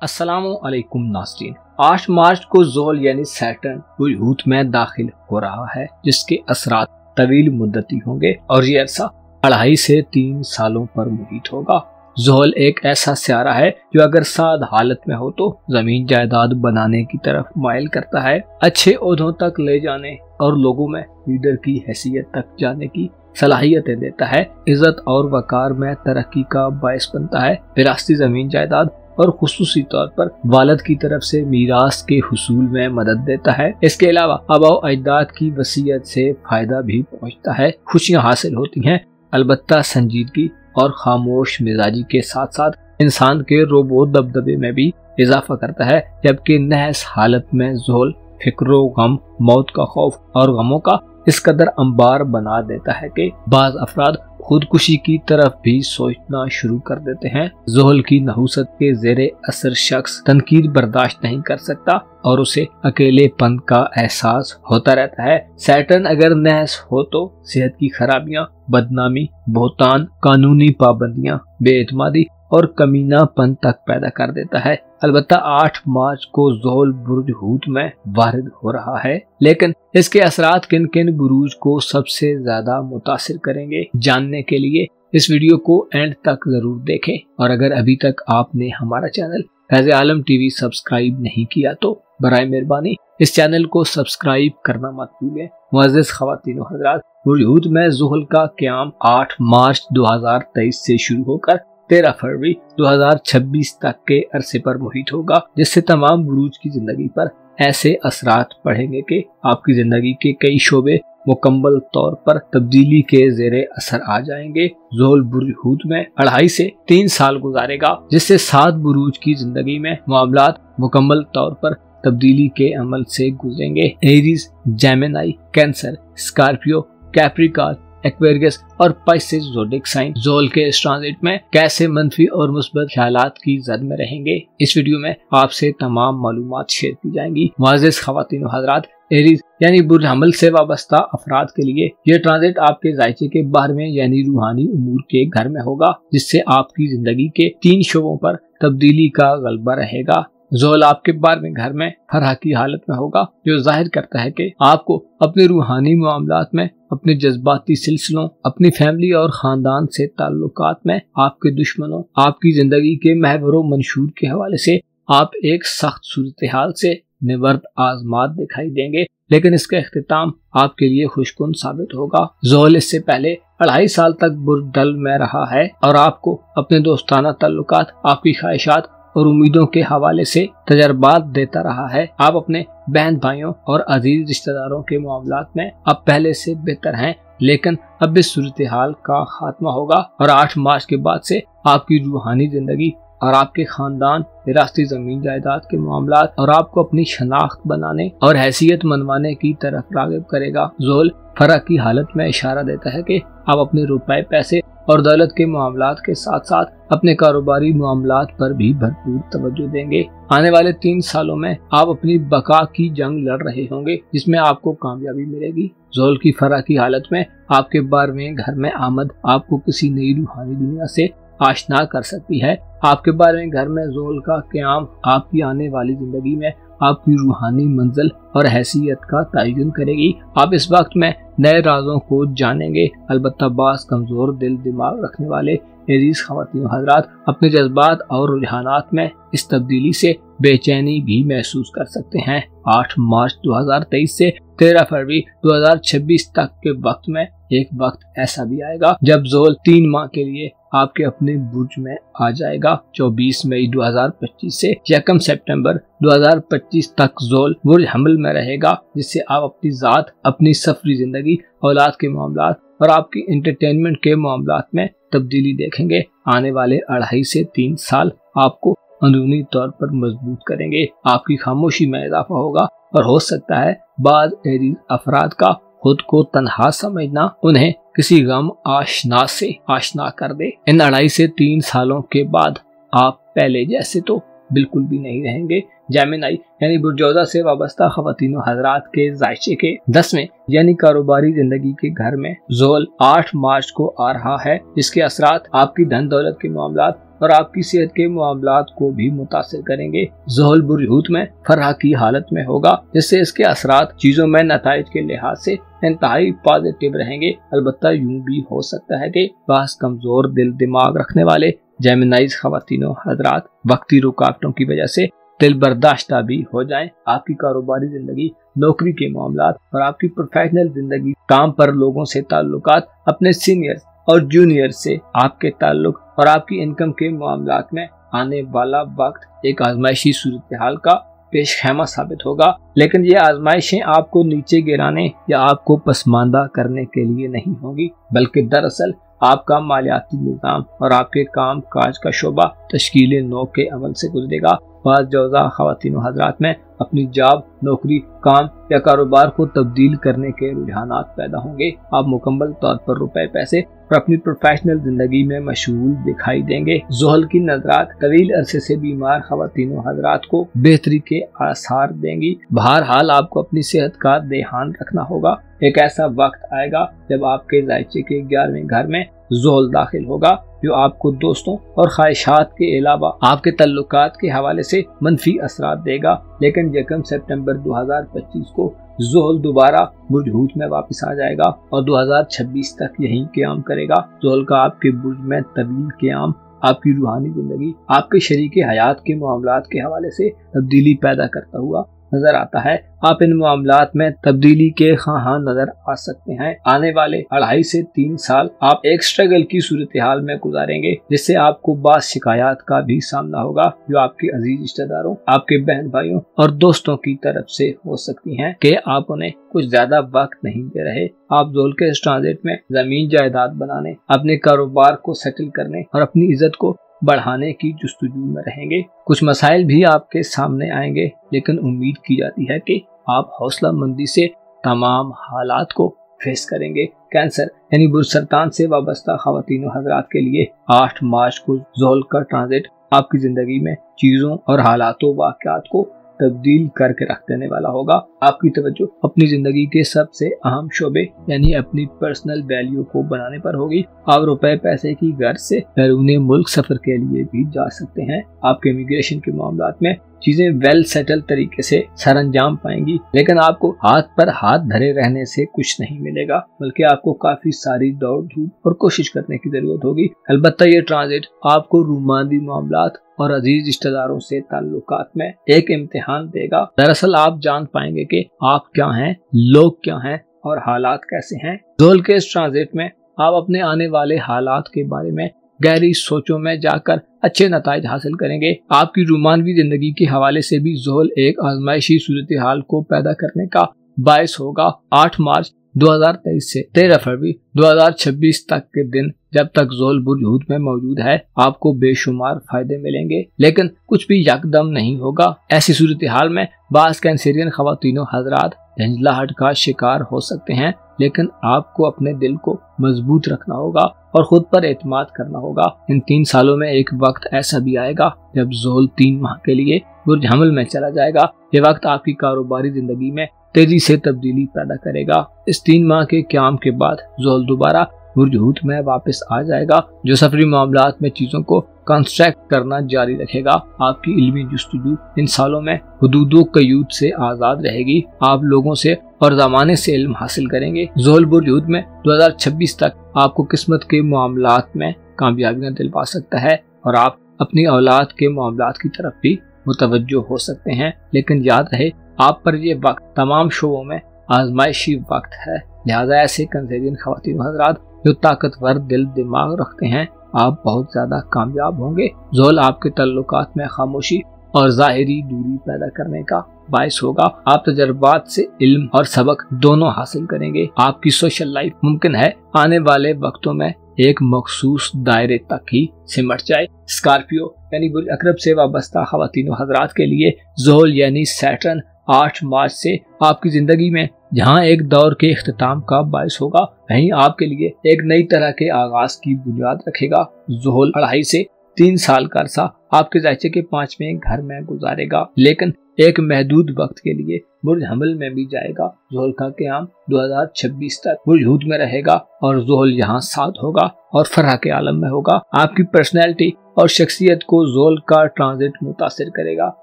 अस्सलामु अलैकुम नाज़रीन। 8 मार्च को ज़ोहल यानी सैटर्न बुरूज में दाखिल हो रहा है, जिसके असरात तवील मुद्दती होंगे और ये अरसा 2.5 से 3 सालों पर मुहित होगा। ज़ोहल एक ऐसा सियारा है जो अगर साद हालत में हो तो जमीन जायदाद बनाने की तरफ माइल करता है, अच्छे ओहदों तक ले जाने और लोगों में लीडर की हैसियत तक जाने की सलाहियतें देता है, इज्जत और वकार में तरक्की का बायस बनता है, विरासती जमीन जायदाद और खुसूसी तौर पर वालिद की तरफ से मीरास के हुसूल में मदद देता है। इसके अलावा आबाओ अजदाद की वसीयत से फायदा भी पहुंचता है, खुशियां हासिल होती हैं। अलबत्ता संजीदगी और खामोश मिजाजी के साथ साथ इंसान के रोबो दबदबे में भी इजाफा करता है, जबकि नहस हालत में ज़ोहल फिक्रो गम, मौत का खौफ और गमों का इस कदर अंबार बना देता है कि बाज अफराद खुदकुशी की तरफ भी सोचना शुरू कर देते हैं। ज़ोहल की नहुसत के ज़ेरे असर शख्स तनकीद बर्दाश्त नहीं कर सकता और उसे अकेलेपन का एहसास होता रहता है। सैटर्न अगर नहस हो तो सेहत की खराबियां, बदनामी, बोहतान, कानूनी पाबंदियां, बेएतमादी और कमीनापन तक पैदा कर देता है। अलबत्ता 8 मार्च को ज़ोहल बुर्ज हूत में वारिद हो रहा है, लेकिन इसके असरात किन किन बुरूज को सबसे ज्यादा मुतासिर करेंगे, जानने के लिए इस वीडियो को एंड तक जरूर देखें। और अगर अभी तक आपने हमारा चैनल फैज़ आलम टीवी सब्सक्राइब नहीं किया तो बराए मेहरबानी इस चैनल को सब्सक्राइब करना मत भूलें। मुअज़्ज़िज़ ख़वातीन व हज़रात, बुर्ज हूत में ज़ोहल का क़याम 8 मार्च 2023 से शुरू होकर 13 फरवरी 2026 तक के अरसे पर मुहित होगा, जिससे तमाम बुरूज की जिंदगी पर ऐसे असरात पड़ेंगे कि आपकी जिंदगी के कई शोबे मुकम्मल तौर पर तब्दीली के ज़ेरे असर आ जाएंगे। ज़ोहल बुर्ज हूत में 2.5 से 3 साल गुजारेगा, जिससे 7 बुरूज की जिंदगी में मामलात मुकम्मल तौर पर तब्दीली के अमल से गुजरेंगे। Aries, Gemini, cancer, Scorpio, Capricorn, Aquarius और पाइसेस ज़ोडिएक साइन ज़ोहल के इस ट्रांजिट में कैसे मंफी और मुस्बत ख्यालात की जद में रहेंगे, इस वीडियो में आपसे तमाम मालूमात शेयर की जाएंगी। मुअज़्ज़िज़ ख़वातीन व हज़रात, एरीज यानी बुर्ज हमल से वाबस्ता अफराद के लिए यह ट्रांजिट आपके जायचे के 12वें यानी रूहानी उमूर के घर में होगा, जिससे आपकी जिंदगी के 3 शोबों पर तब्दीली का गलबा रहेगा। ज़ोहल आपके 12वें घर में फरह की हालत में होगा, जो जाहिर करता है कि आपको अपने रूहानी मामलात में, अपने जज्बाती सिलसिलों, अपनी फैमिली और खानदान से ताल्लुकात में, आपके दुश्मनों, आपकी जिंदगी के महवर मंशूर के हवाले से आप एक सख्त सूरत हाल से निवर्त आजमात दिखाई देंगे, लेकिन इसका इख्तिताम आपके लिए खुशकुन साबित होगा। ज़ोहल इससे पहले 2.5 साल तक बुर्ज डल में रहा है और आपको अपने दोस्ताना ताल्लुकात, आपकी ख्वाहिशात और उम्मीदों के हवाले से तजर्बात देता रहा है। आप अपने बहन भाइयों और अजीज रिश्तेदारों के मामलात में अब पहले से बेहतर हैं, लेकिन अब इस सूरत हाल का खात्मा होगा और 8 मार्च के बाद से आपकी रूहानी जिंदगी और आपके खानदान विरासती जमीन जायदाद के मामलात और आपको अपनी शनाख्त बनाने और हैसियत मनवाने की तरफ राग़िब करेगा। ज़ोहल फरह की हालत में इशारा देता है कि आप अपने रुपए, पैसे और दौलत के मामलात के साथ साथ अपने कारोबारी मामलात पर भी भरपूर तवज्जो देंगे। आने वाले 3 सालों में आप अपनी बका की जंग लड़ रहे होंगे, जिसमें आपको कामयाबी मिलेगी। ज़ोहल की फरह की हालत में आपके 12वें घर में आमद आपको किसी नई रूहानी दुनिया से आशना कर सकती है। आपके 12वें घर में ज़ोहल का क़याम आपकी आने वाली जिंदगी में आपकी रूहानी मंजिल और हैसियत का तयन करेगी। आप इस वक्त में नए राजों को जानेंगे। अलबत्ता बास कमजोर दिल दिमाग रखने वाले एरीज ख़वातीन हज़रात अपने जज्बात और रुझानात में इस तब्दीली से बेचैनी भी महसूस कर सकते हैं। 8 मार्च 2023 से 13 फरवरी 2026 तक के वक्त में एक वक्त ऐसा भी आएगा जब ज़ोहल 3 माह के लिए आपके अपने बुर्ज में आ जाएगा। 24 मई 2025 से 1 सितंबर 2025 तक ज़ोहल बुर्ज हमल में रहेगा, जिससे आप अपनी ज़ात, अपनी सफरी जिंदगी, औलाद के मामलात और आपकी एंटरटेनमेंट के मामलात में तब्दीली देखेंगे। आने वाले 2.5 से 3 साल आपको अंदरूनी तौर पर मजबूत करेंगे। आपकी खामोशी में इजाफा होगा और हो सकता है बाज़ एरीज अफराद का खुद को तन्हा समझना उन्हें किसी गम आशना से आशना कर दे। इन 2.5 से 3 सालों के बाद आप पहले जैसे तो बिल्कुल भी नहीं रहेंगे। जेमिनी यानी बुर्जौदा से वाबस्ता ख़वातीन हज़रात के जायचे के 10वें यानी कारोबारी जिंदगी के घर में ज़ोहल 8 मार्च को आ रहा है, जिसके असरात आपकी धन दौलत के मामलात और आपकी सेहत के मामलात को भी मुतासिर करेंगे। ज़ोहल बुरहूत में फरह की हालत में होगा, जिससे इसके असरात चीजों में नताइज के लिहाज से इंतहाई पॉजिटिव रहेंगे। अलबत्ता यूं भी हो सकता है कि बास कमजोर दिल दिमाग रखने वाले जेमिनाइज खवातीनों हजरात वक्ती रुकावटों की वजह से दिल बर्दाश्ता भी हो जाएं। आपकी कारोबारी जिंदगी, नौकरी के मामलात और आपकी प्रोफेशनल जिंदगी, काम पर लोगों से ताल्लुकात, अपने सीनियर्स और जूनियर से आपके ताल्लुक और आपकी इनकम के मामलात में आने वाला वक्त एक आजमाइशी सूरत हाल का पेश खैमा साबित होगा। लेकिन ये आजमाइशें आपको नीचे गिराने या आपको पसमानदा करने के लिए नहीं होंगी, बल्कि दरअसल आपका मालियाती निज़ाम और आपके काम काज का शोबा तश्कील नौ के अमल से गुजरेगा। बाज़ जौज़ा ख़वातीन हज़रात में अपनी जॉब, नौकरी, काम या कारोबार को तब्दील करने के रुझानात पैदा होंगे। आप मुकम्मल तौर पर रुपए पैसे और अपनी प्रोफेशनल जिंदगी में मशगूल दिखाई देंगे। ज़ोहल की नज़रात तवील अरसे से बीमार ख़वातीन हज़रात को बेहतरी के आसार देंगी। बहरहाल आपको अपनी सेहत का ध्यान रखना होगा। एक ऐसा वक्त आएगा जब आपके जायचे के 11वें घर में ज़ोहल दाखिल होगा, जो आपको दोस्तों और ख्वाहिशात के अलावा आपके तल्लुकात के हवाले से मनफी असरात देगा। लेकिन 1 सितंबर 2025 को ज़ोहल दोबारा बुर्ज हूत में वापस आ जाएगा और 2026 तक यहीं क़याम करेगा। ज़ोहल का आपके बुर्ज में तवील क़याम आपकी रूहानी जिंदगी, आपके शरीके हयात के मामलात के हवाले से तब्दीली पैदा करता हुआ नजर आता है। आप इन मामलात में तब्दीली के ख़्वाहां नजर आ सकते हैं। आने वाले 2.5 से 3 साल आप एक स्ट्रगल की सूरत हाल में गुजारेंगे, जिससे आपको बाज़ शिकायत का भी सामना होगा, जो आपके अजीज रिश्तेदारों, आपके बहन भाइयों और दोस्तों की तरफ से हो सकती हैं कि आप उन्हें कुछ ज्यादा वक्त नहीं दे रहे। आप ज़ोहल के इस ट्रांजिट में जमीन जायदाद बनाने, अपने कारोबार को सेटल करने और अपनी इज्जत को बढ़ाने की जुस्तजू में रहेंगे। कुछ मसाइल भी आपके सामने आएंगे, लेकिन उम्मीद की जाती है कि आप हौसला मंदी से तमाम हालात को फेस करेंगे। कैंसर यानी बुर्सरतान से वाबस्ता ख़वातीन हज़रात के लिए 8 मार्च को ज़ोहल का ट्रांजिट आपकी जिंदगी में चीजों और हालातों वाक़यात को तब्दील करके रख देने वाला होगा। आपकी तवज्जो अपनी जिंदगी के सबसे अहम शोबे यानी अपनी पर्सनल वैल्यू को बनाने पर होगी। आप रुपए पैसे की गर्ज से बैरून मुल्क सफर के लिए भी जा सकते हैं। आपके इमिग्रेशन के मामलात में चीजें वेल सेटल तरीके से सरअंजाम पाएंगी, लेकिन आपको हाथ पर हाथ धरे रहने से कुछ नहीं मिलेगा, बल्कि आपको काफी सारी दौड़ धूप और कोशिश करने की जरूरत होगी। अलबत्ता ये ट्रांजिट आपको रूमानी मामलात और अजीज रिश्तेदारों से ताल्लुकात में एक इम्तिहान देगा। दरअसल आप जान पाएंगे कि आप क्या हैं, लोग क्या हैं और हालात कैसे हैं। ज़ोहल के इस ट्रांजिट में आप अपने आने वाले हालात के बारे में गहरी सोचों में जाकर अच्छे नताइज हासिल करेंगे। आपकी रूमानवी जिंदगी के हवाले से भी ज़ोहल एक आजमाइशी सूरत हाल को पैदा करने का बायस होगा। 8 मार्च 2023 से 13 फरवरी 2026 तक के दिन जब तक ज़ोहल बुर्ज हूत में मौजूद है, आपको बेशुमार फायदे मिलेंगे, लेकिन कुछ भी यकदम नहीं होगा। ऐसी सूरत हाल में बाज़ कैंसेरियन ख़वातीनों हज़रात झंझलाहट का शिकार हो सकते हैं, लेकिन आपको अपने दिल को मजबूत रखना होगा और खुद पर एतमाद करना होगा। इन 3 सालों में एक वक्त ऐसा भी आएगा जब ज़ोहल 3 माह के लिए बुर्ज हमल में चला जाएगा। ये वक्त आपकी कारोबारी जिंदगी में तेजी से तब्दीली पैदा करेगा। इस 3 माह के क़याम के बाद ज़ोहल दोबारा बुर्ज हूत में वापस आ जाएगा, जो सफरी मामलात में चीजों को कंस्ट्रक्ट करना जारी रखेगा। आपकी इल्मी जुस्तजू इन सालों में हुदूदों कयूद से आजाद रहेगी। आप लोगों से और ज़माने से इल्म हासिल करेंगे। ज़ोहल बुर्ज हूत में 2026 तक आपको किस्मत के मामलात में कामयाबियां दिलवा सकता है और आप अपनी औलाद के मामलात की तरफ भी मुतवज्जो हो सकते हैं। लेकिन याद रहे, आप पर ये वक्त तमाम शोबों में आजमाइशी वक्त है। लिहाजा ऐसे कैंसेरियन ख़वातीन हज़रात जो ताकतवर दिल दिमाग रखते हैं, आप बहुत ज्यादा कामयाब होंगे। ज़ोहल आपके तल्लुकात में खामोशी और ज़ाहिरी दूरी पैदा करने का बायस होगा। आप तजर्बात से इल्म और सबक दोनों हासिल करेंगे। आपकी सोशल लाइफ मुमकिन है आने वाले वक्तों में एक मखसूस दायरे तक ही सिमट जाए। स्कॉर्पियो यानी बुर्ज अकरब से वाबस्ता ख़वातीन हज़रात के लिए ज़ोहल यानी सैटर्न 8 मार्च से आपकी जिंदगी में जहां एक दौर के इख्तिताम का बायस होगा, वहीं आपके लिए एक नई तरह के आगाज की बुनियाद रखेगा। ज़ोहल 2.5 से 3 साल का अरसा आपके जायचे के 5वें घर में गुजारेगा, लेकिन एक महदूद वक्त के लिए बुर्ज हमल में भी जाएगा। ज़ोहल का क़याम 2026 तक बुर्ज हूत में रहेगा और ज़ोहल यहाँ साथ होगा और फरह के आलम में होगा। आपकी पर्सनैलिटी और शख्सियत को ज़ोहल का ट्रांजिट मुतासिर करेगा।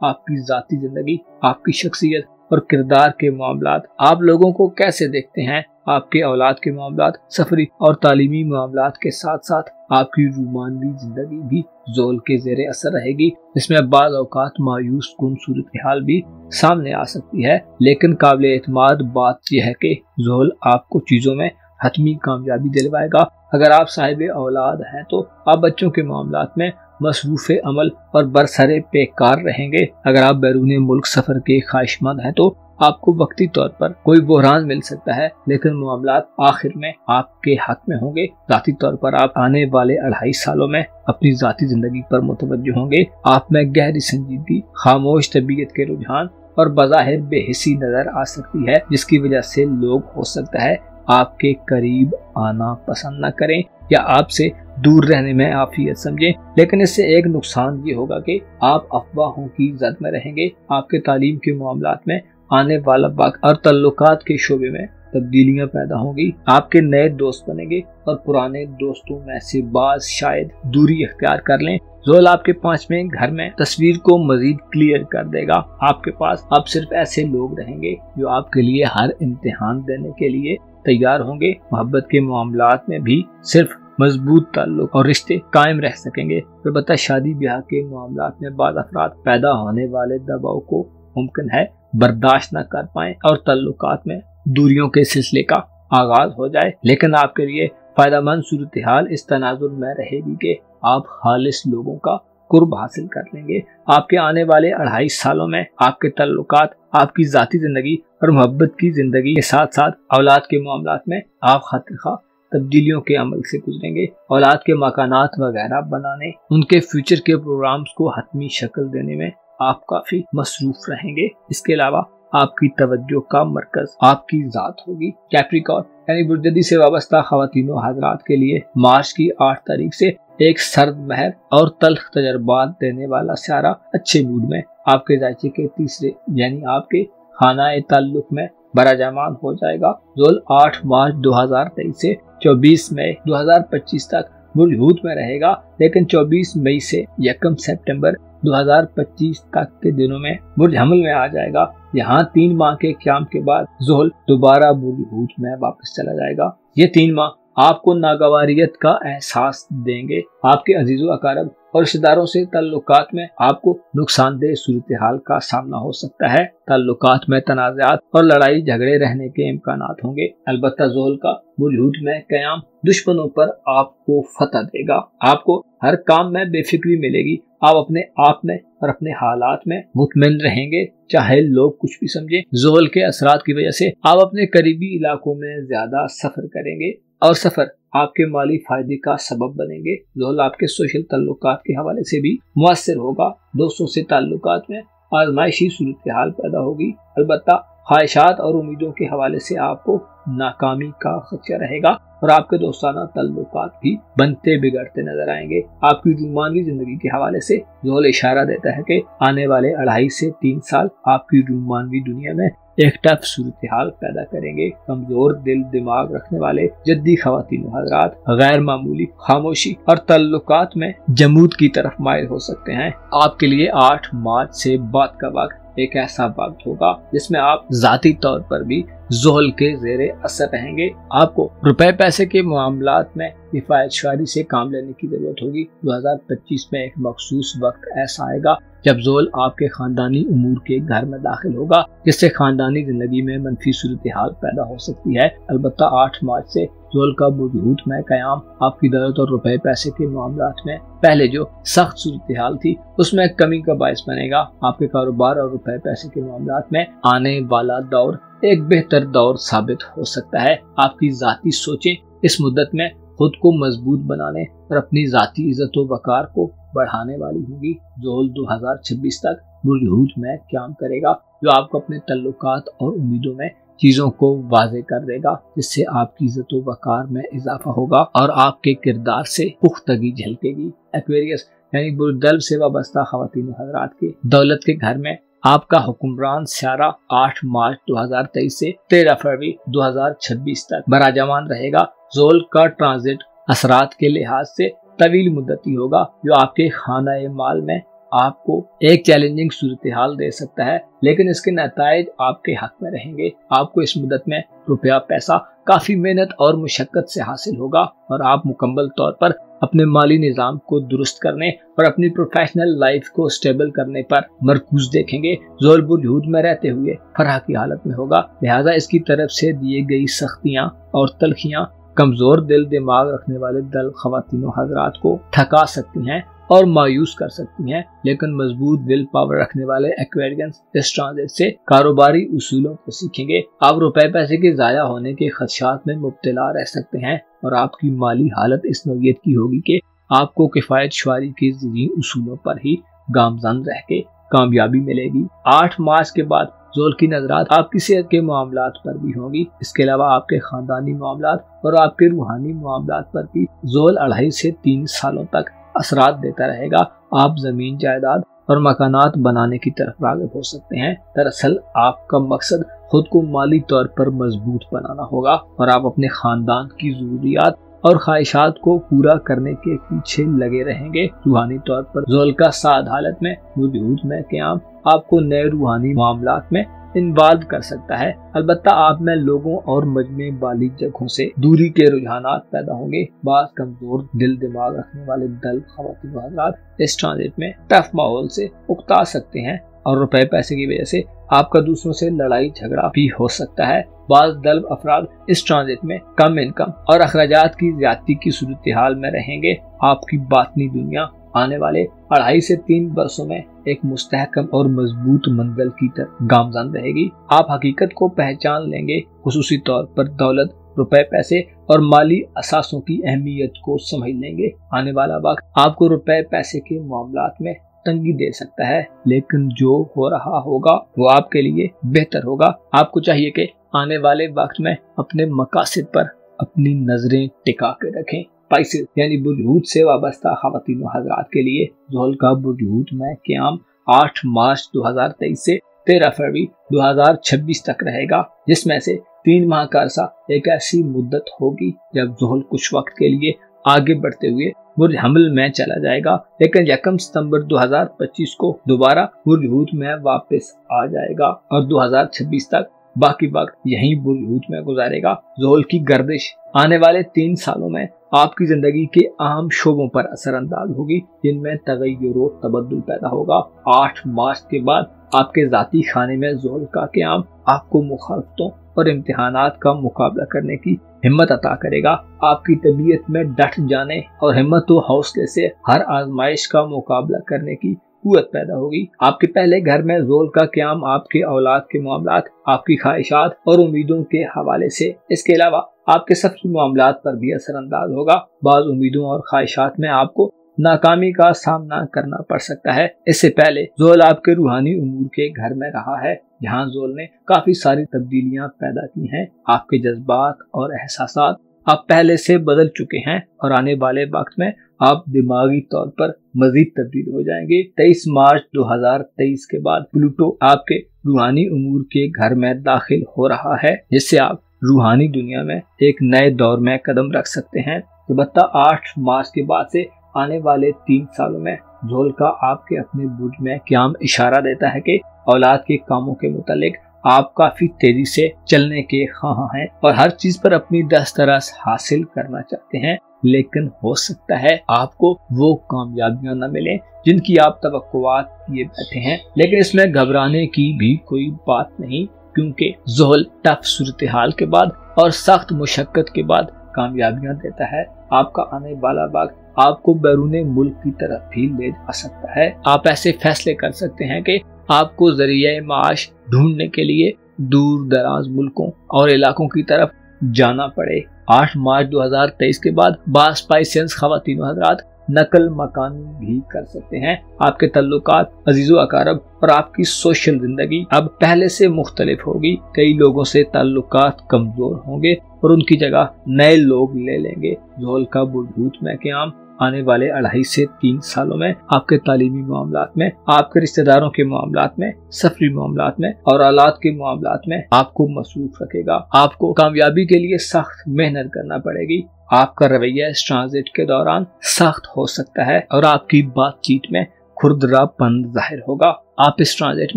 आपकी ज़ाती जिंदगी, आपकी शख्सियत और किरदार के मामलात, आप लोगों को कैसे देखते हैं, आपके औलाद के मामलात, सफरी और तालीमी मामलात के साथ साथ आपकी रूमानवी जिंदगी भी ज़ोहल के ज़ेरे असर रहेगी, जिसमें बाज़ औक़ात मायूस कुन सूरत हाल भी सामने आ सकती है। लेकिन काबिल एतमाद बात यह है कि ज़ोहल आपको चीज़ों में हतमी कामयाबी दिलवाएगा। अगर आप साहिब औलाद हैं तो आप बच्चों के मामलात में मसरूफ़ अमल और बरसरे पेकार रहेंगे। अगर आप बैरून मुल्क सफ़र के ख्वाहिशमंद हैं तो आपको वक्ती तौर पर कोई बहरान मिल सकता है, लेकिन मामलात आखिर में आपके हक में होंगे। ज़ाती तौर पर आप आने वाले 2.5 सालों में अपनी ज़ाती ज़िंदगी पर मुतवज्जो होंगे। आप में गहरी संजीदगी, खामोश तबीयत के रुझान और बज़ाहिर बेहिसी नजर आ सकती है, जिसकी वजह से लोग हो सकता है आपके करीब आना पसंद न करें या आपसे दूर रहने में आफियत समझें। लेकिन इससे एक नुकसान ये होगा कि आप अफवाहों की जद में रहेंगे। आपके तालीम के मामलात में आने वाला वक्त और तल्लुकात के शोबे में तब्दीलियां पैदा होंगी। आपके नए दोस्त बनेंगे और पुराने दोस्तों में से बाज शायद दूरी इख्तियार कर लें। ज़ोहल आपके 5वें घर में तस्वीर को मजीद क्लियर कर देगा। आपके पास अब सिर्फ ऐसे लोग रहेंगे जो आपके लिए हर इम्तिहान देने के लिए तैयार होंगे। मोहब्बत के मामलात में भी सिर्फ मजबूत ताल्लुक और रिश्ते कायम रह सकेंगे। अलबत्ता शादी ब्याह के मामलात में बाज़ अफराद पैदा होने वाले दबाव को मुमकिन है बर्दाश्त न कर पाएं और ताल्लुकात में दूरियों के सिलसिले का आगाज हो जाए। लेकिन आपके लिए फायदेमंद सूरत हाल इस तनाजुर में रहेगी कि आप खालिस लोगों का कुर्ब हासिल कर लेंगे। आपके आने वाले 2.5 सालों में आपके ताल्लुकात, आपकी ज़ाती जिंदगी और मोहब्बत की जिंदगी के साथ साथ औलाद के मामलात में आप खातिर तब्दीलियों के अमल से गुजरेंगे। औलाद के मकानात वगैरह बनाने, उनके फ्यूचर के प्रोग्राम्स को हतमी शक्ल देने में आप काफी मसरूफ रहेंगे। इसके अलावा आपकी तवज्जो का मरकज आपकी जात होगी। कैप्रिकॉर्न यानी बुर्जदी से वाबस्ता ख़वातीनों हज़रात के लिए मार्च की 8 तारीख से एक सर्द महर और तल्ख तजर्बात देने वाला सियारा अच्छे मूड में आपके जायचे के तीसरे यानी आपके खाना ताल्लुक में बराजमान हो जाएगा। ज़ोहल 8 मार्च 2023 से 24 मई 2025 तक बुर्ज हूत में रहेगा, लेकिन 24 मई से 1 सितंबर 2025 तक के दिनों में बुर्ज हमल में आ जाएगा। यहाँ 3 माह के क़याम के बाद ज़ोहल दोबारा बुर्ज हूत में वापस चला जाएगा। ये 3 माह आपको नागवारियत का एहसास देंगे। आपके अजीज़ो अकारब और रिश्तेदारों से ताल्लुकात में आपको नुकसानदेह सूरत हाल का सामना हो सकता है। ताल्लुकात में तनाज़ात और लड़ाई झगड़े रहने के इम्कानात होंगे। अलबत्ता ज़ोहल का बुर्ज हूत में क़याम दुश्मनों पर आपको फतह देगा। आपको हर काम में बेफिक्री मिलेगी। आप अपने आप में और अपने हालात में मुतमईन रहेंगे, चाहे लोग कुछ भी समझे। ज़ोहल के असरात की वजह से आप अपने करीबी इलाकों में ज्यादा सफर करेंगे और सफर आपके माली फायदे का सबब बनेंगे। ज़ोहल आपके सोशल ताल्लुकात के हवाले से भी मुअस्सिर होगा। दोस्तों से ताल्लुकात में आजमाइशी सूरत हाल पैदा होगी। अलबत्ता ख्वाहिशात और उम्मीदों के हवाले से आपको नाकामी का खदशा रहेगा और आपके दोस्ताना ताल्लुकात भी बनते बिगड़ते नजर आएंगे। आपकी रूमानवी जिंदगी के हवाले से ज़ोहल इशारा देता है कि आने वाले 2.5 से 3 साल आपकी रूमानवी दुनिया में एक टफ सूरत हाल पैदा करेंगे। कमजोर दिल दिमाग रखने वाले जद्दी ख़वातीन हज़रात गैर मामूली खामोशी और ताल्लुकात में जमूद की तरफ माइल हो सकते हैं। आपके लिए 8 मार्च से बाद का वक्त एक ऐसा वक्त होगा जिसमें आप जाती तौर पर भी ज़ोहल के ज़ेरे असर रहेंगे। आपको रुपए पैसे के मामलात में हिफायतशारी से काम लेने की जरूरत होगी। 2025 में एक मखसूस वक्त ऐसा आएगा जब ज़ोहल आपके खानदानी उमूर के घर में दाखिल होगा, जिससे खानदानी जिंदगी में मनफी सूरत हाल पैदा हो सकती है। अलबत्ता 8 मार्च से ज़ोहल का बुर्ज हूत में क़याम आपकी दौलत और रुपए पैसे के मामलात में पहले जो सख्त सूरत हाल थी उसमें कमी का बायस बनेगा। आपके कारोबार और रुपए पैसे के मामलात में आने वाला दौर एक बेहतर दौर साबित हो सकता है। आपकी जाती सोचें इस मुद्दत में खुद को मजबूत बनाने और अपनी जाती इज्जत व वकार को बढ़ाने वाली होगी। ज़ोहल 2026 तक बुर्ज हूत में क़याम करेगा, जो आपको अपने तल्लुकात और उम्मीदों में चीजों को वाज़े कर देगा, जिससे आपकी इज्जत व वकार में इजाफा होगा और आपके किरदार से पुख्तगी झलकेगी। एक्वेरियस यानी बुर्ज दल्ब से वाबस्ता ख़वातीन हज़रात के दौलत के घर में आपका हुक्मरान स्यारा 8 मार्च 2023 से 13 फरवरी 2026 तक बराजमान रहेगा। ज़ोल का ट्रांजिट असरात के लिहाज से तवील मुद्दती होगा, जो आपके खाना माल में आपको एक चैलेंजिंग सूरत हाल दे सकता है, लेकिन इसके नताइज आपके हक में रहेंगे। आपको इस मुद्दत में रुपया पैसा काफी मेहनत और मुशक्कत से हासिल होगा और आप मुकम्मल तौर पर अपने माली निज़ाम को दुरुस्त करने और अपनी प्रोफेशनल लाइफ को स्टेबल करने पर मरकूज देखेंगे। ज़ोल बुर्ज में रहते हुए फराह की हालत में होगा, लिहाजा इसकी तरफ से दिए गई सख्तियाँ और तलखियाँ कमजोर दिल दिमाग रखने वाले दल ख्वातीन हजरात को थका सकती हैं और मायूस कर सकती हैं, लेकिन मजबूत विल पावर रखने वाले एक्वेरियंस इस ट्रांजिट से कारोबारी उसूलों को सीखेंगे। आप रुपए पैसे के जाया होने के खदशात में मुब्तला रह सकते हैं और आपकी माली हालत इस नौयत की होगी कि आपको किफायत शुमारी के ज़रूरी उसूलों पर ही गामजन रह के कामयाबी मिलेगी। 8 मार्च के बाद ज़ोल की नजरात आपकी सेहत के मामलात पर भी होंगी। इसके अलावा आपके खानदानी मामलात और आपके रूहानी मामलात पर भी ज़ोल 2.5 से 3 सालों तक असरात देता रहेगा। आप जमीन जायदाद और मकानात बनाने की तरफ राग़िब हो सकते हैं। दरअसल आपका मकसद खुद को माली तौर पर मजबूत बनाना होगा और आप अपने खानदान की ज़रूरियात और ख्वाहिशात को पूरा करने के पीछे लगे रहेंगे। रूहानी तौर पर ज़ोल का साद हालत में वजूद में क़याम आपको नए रूहानी मामलात में इन्वॉल्व कर सकता है। अलबत्ता आप में लोगों और मजमे वाली जगहों से दूरी के रुझानात पैदा होंगे। बाज़ कमजोर दिल दिमाग रखने वाले दल ख्वातीन हज़रात इस ट्रांजिट में टफ माहौल से उकता सकते हैं और रुपए पैसे की वजह से आपका दूसरों से लड़ाई झगड़ा भी हो सकता है। बाज़ दल अफराद इस ट्रांजिट में कम इनकम और अखराजात की ज्यादती की सूरत हाल में रहेंगे। आपकी बातनी दुनिया आने वाले 2.5 से 3 वर्षों में एक मुस्तहकम और मजबूत मंजिल की तरफ गामजन रहेगी। आप हकीकत को पहचान लेंगे, खुसूसी तौर पर दौलत, रुपए पैसे और माली असासों की अहमियत को समझ लेंगे। आने वाला वक्त आपको रुपए पैसे के मामलात में तंगी दे सकता है, लेकिन जो हो रहा होगा वो आपके लिए बेहतर होगा। आपको चाहिए कि आने वाले वक्त में अपने मकासद पर अपनी नजरें टिका के रखें। स्पाइसेस यानी बुर्ज से वाबस्ता ख्वातीन हज़रात के लिए ज़ोल का बुर्ज में क़याम 8 मार्च 2023 से 13 फरवरी 2026 तक रहेगा, जिसमें से 3 माह का अरसा एक ऐसी मुद्दत होगी जब ज़ोल कुछ वक्त के लिए आगे बढ़ते हुए बुर्ज हमल में चला जाएगा, लेकिन 1 सितंबर 2025 को दोबारा बुर्ज में वापस आ जाएगा और 2026 तक बाकी वक्त यहीं बुर्ज में गुजारेगा। ज़ोल की गर्दिश आने वाले 3 सालों में आपकी जिंदगी के अहम शोबों पर असरअंदाज होगी, जिनमें तगय्युर और तबद्दुल पैदा होगा। 8 मार्च के बाद आपके जाती खाने में ज़ोल का क़याम आपको मुखालफतों और इम्तिहानात का मुकाबला करने की हिम्मत अता करेगा। आपकी तबीयत में डट जाने और हिम्मत व हौसले से हर आजमाइश का मुकाबला करने की कुव्वत पैदा होगी। आपके पहले घर में ज़ोल का क़याम आपके औलाद के मामलात, आपकी ख्वाहिशात और उम्मीदों के हवाले से, इसके अलावा आपके सफरी मामलात पर भी असरअंदाज होगा। बाज़ उम्मीदों और ख्वाहिशात में आपको नाकामी का सामना करना पड़ सकता है। इससे पहले ज़ोल आपके रूहानी उमूर के घर में रहा है, जहाँ ज़ोल ने काफी सारी तब्दीलियां पैदा की हैं। आपके जज्बात और एहसासात आप पहले से बदल चुके हैं और आने वाले वक्त में आप दिमागी तौर पर मजीद तब्दील हो जाएंगे। 23 मार्च 2023 के बाद प्लूटो आपके रूहानी उमूर के घर में दाखिल हो रहा है, जिससे आप रूहानी दुनिया में एक नए दौर में कदम रख सकते हैं। अलबत्ता 8 मार्च के बाद से आने वाले 3 सालों में ज़ोल का आपके अपने बुर्ज में क़याम इशारा देता है कि औलाद के कामों के मुतालिक आप काफी तेजी से चलने के ख्वाह हैं और हर चीज पर अपनी दस्तरस हासिल करना चाहते हैं, लेकिन हो सकता है आपको वो कामयाबियां न मिलें जिनकी आप तवक्कुआत किए बैठे हैं। लेकिन इसमें घबराने की भी कोई बात नहीं, क्योंकि ज़ोल टफ सूरत हाल के बाद और सख्त मुशक्कत के बाद कामयाबियां देता है। आपका आने वाला वक्त आपको बैरूने मुल्क की तरफ भी ले जा सकता है। आप ऐसे फैसले कर सकते हैं कि आपको ज़रिए माश ढूंढने के लिए दूर दराज मुल्कों और इलाकों की तरफ जाना पड़े। 8 मार्च 2023 के बाद बाज़ स्पाइसेस ख्वातीन हज़रात नकल मकानी भी कर सकते हैं। आपके तल्लुकात अजीज़ो अकारब और आपकी सोशल जिंदगी अब पहले से मुख्तलिफ होगी। कई लोगों से ताल्लुकात कमजोर होंगे और उनकी जगह नए लोग ले लेंगे। ज़ोल का बुर्ज में क़याम आने वाले 2.5 से 3 सालों में आपके तालीमी मामलात में, आपके रिश्तेदारों के मामलात में, सफरी मामलात में और औलाद के मामलात में आपको मसरूफ रखेगा। आपको कामयाबी के लिए सख्त मेहनत करना पड़ेगी। आपका रवैया इस ट्रांजिट के दौरान सख्त हो सकता है और आपकी बातचीत में खुरदरापन जाहिर होगा। आप इस ट्रांजिट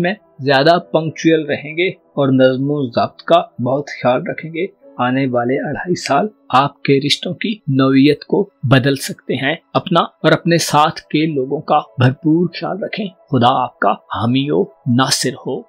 में ज्यादा पंक्चुअल रहेंगे और नज़्म व ज़ब्त का बहुत ख्याल रखेंगे। आने वाले 2.5 साल आपके रिश्तों की नौइयत को बदल सकते हैं। अपना और अपने साथ के लोगों का भरपूर ख्याल रखें। खुदा आपका हामी व नासिर हो।